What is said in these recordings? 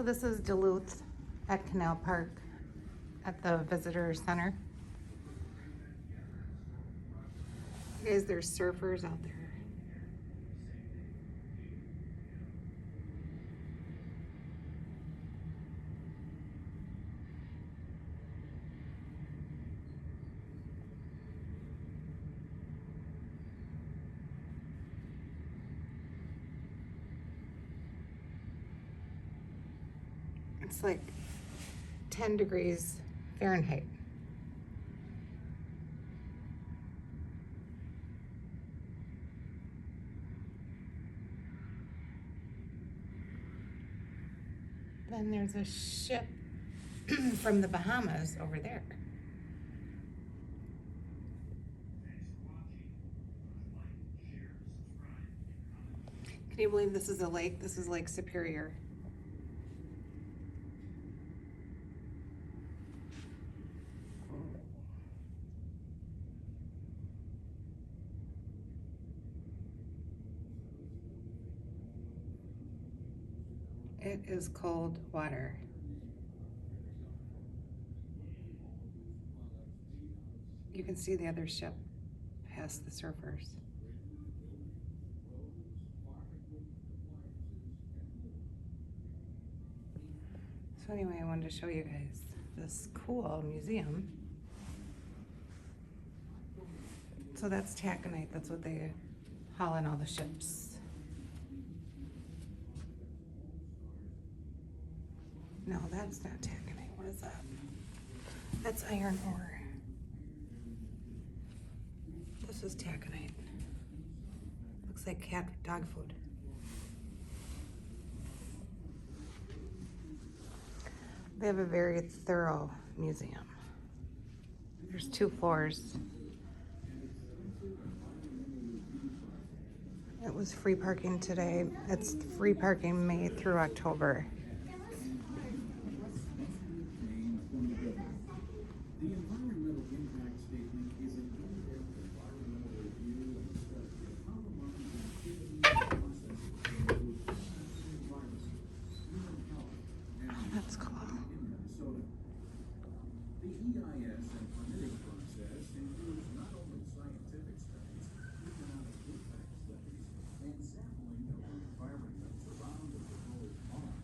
So this is Duluth at Canal Park at the visitor center. Guys, there's surfers out there. It's like 10 degrees Fahrenheit. Then there's a ship from the Bahamas over there. Can you believe this is a lake? This is Lake Superior. It is cold water. You can see the other ship past the surfers. So anyway, I wanted to show you guys this cool museum. So that's taconite. That's what they haul in all the ships. No, that's not taconite. What is that? That's iron ore. This is taconite. Looks like dog food. They have a very thorough museum. There's 2 floors. It was free parking today. It's free parking May through October. That's cool. The EIS and permitting process includes not only scientific studies, economic impact studies, and sampling of the environment around the proposed mine,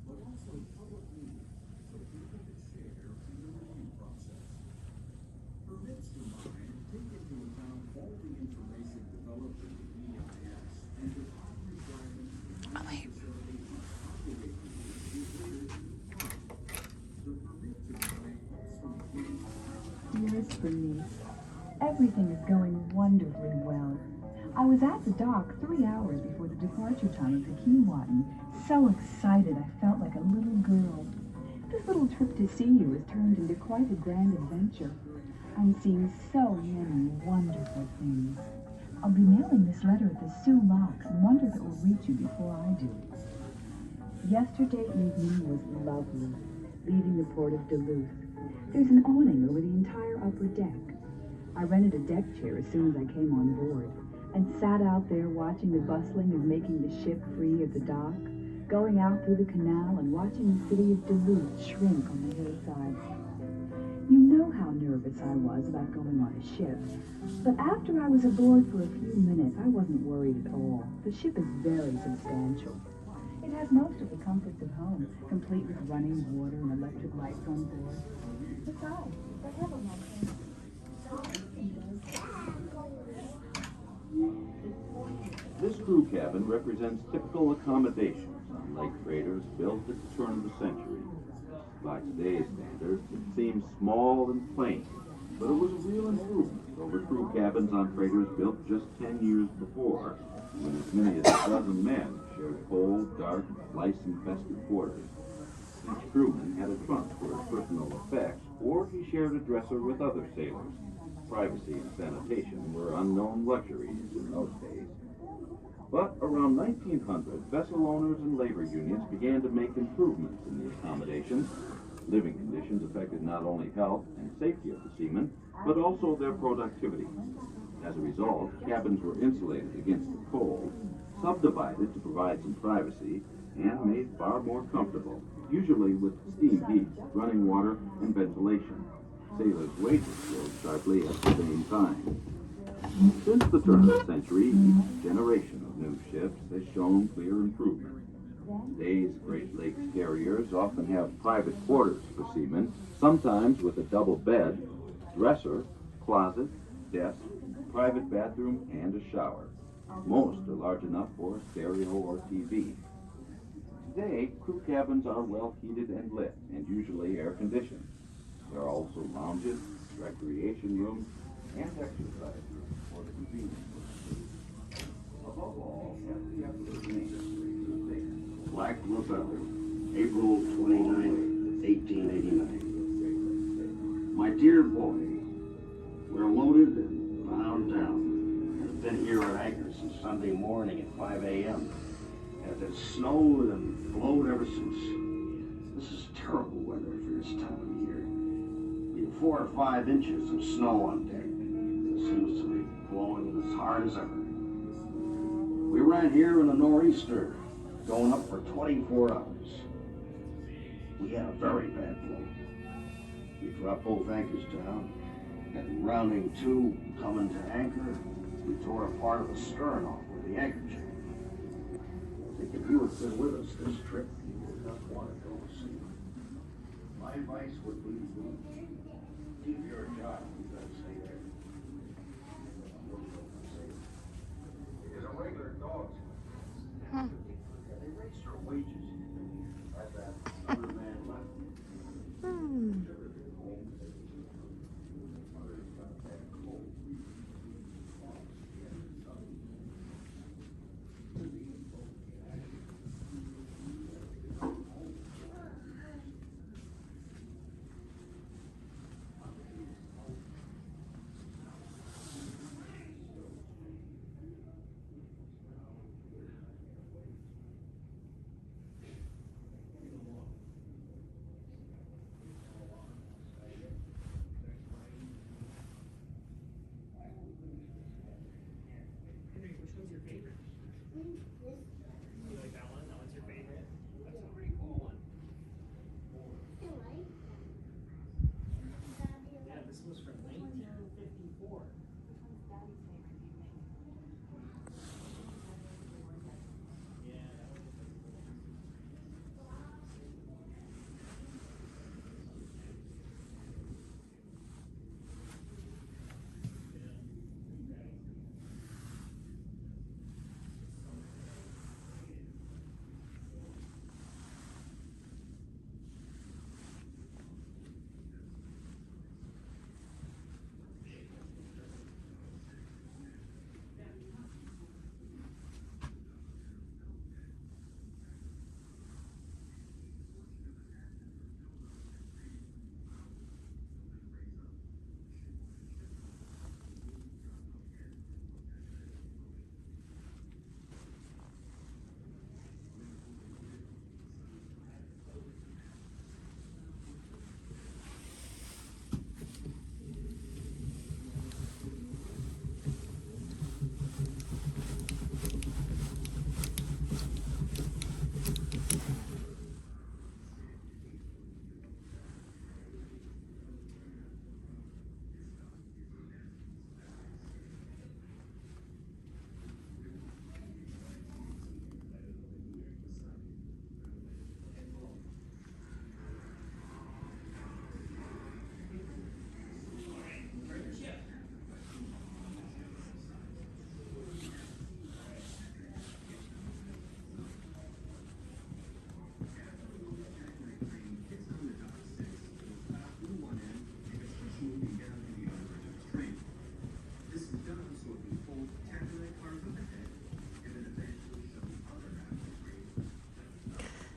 but also public meetings so people can share in the review process. Permits to mine take into account all the information developed in the EIS and the cost requirements Oh, wait. Dearest Bernice, everything is going wonderfully well. I was at the dock 3 hours before the departure time of the Keewatin. So excited I felt like a little girl. This little trip to see you has turned into quite a grand adventure. I'm seeing so many wonderful things. I'll be mailing this letter at the Sioux Locks and wonder if it will reach you before I do. Yesterday evening was lovely, leaving the port of Duluth. There's an awning over the entire upper deck. I rented a deck chair as soon as I came on board and sat out there watching the bustling of making the ship free of the dock, going out through the canal and watching the city of Duluth shrink on the hillside. You know how nervous I was about going on a ship, but after I was aboard for a few minutes, I wasn't worried at all. The ship is very substantial. It has most of the comforts of home, complete with running water and electric lights on board. Besides, they have a lot of This crew cabin represents typical accommodations on lake freighters built at the turn of the century. By today's standards, it seems small and plain, but it was a real improvement over crew cabins on freighters built just 10 years before, when as many as a dozen men shared cold, dark, lice-infested quarters. Each crewman had a trunk for his personal effects, or he shared a dresser with other sailors. Privacy and sanitation were unknown luxuries in those days. But around 1900, vessel owners and labor unions began to make improvements in the accommodations. Living conditions affected not only health and safety of the seamen, but also their productivity. As a result, cabins were insulated against the cold, subdivided to provide some privacy, and made far more comfortable. usually with steam heat, running water, and ventilation. Sailors' wages rose sharply at the same time. Since the turn of the century, each generation of new ships has shown clear improvement. Today's Great Lakes carriers often have private quarters for seamen, sometimes with a double bed, dresser, closet, desk, private bathroom, and a shower. Most are large enough for a stereo or TV. Today, crew cabins are well heated and lit, and usually air conditioned. There are also lounges, recreation rooms, and exercise rooms for the convenience. Above all, have the effort name. Black Rebel, April 29, 1889. My dear boy, we're loaded and bound down. I've been here at anchor since Sunday morning at 5 a.m. And it's snowed and blowed ever since. This is terrible weather for this time of year. We have 4 or 5 inches of snow on deck. It seems to be blowing as hard as ever. We ran here in a nor'easter, going up for 24 hours. We had a very bad blow. We dropped both anchors down, and rounding to, coming to anchor, we tore a part of the stern off with the anchor chain. I think if you had been with us this trip, you would not want to go to sea. My advice would be keep your job. You gotta stay there. Because a regular dog's they raised their wages as that other man left.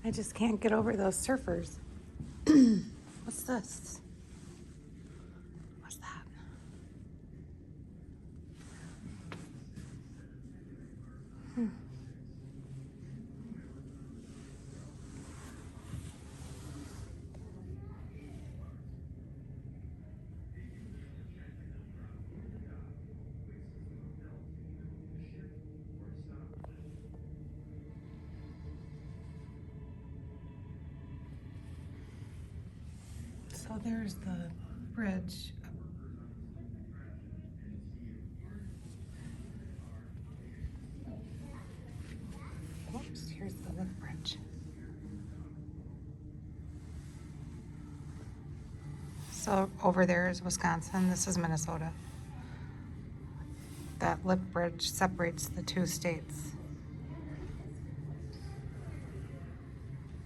I just can't get over those surfers. What's this? What's that? So there's the bridge. Whoops, here's the lift bridge. So over there is Wisconsin, this is Minnesota. That lift bridge separates the two states.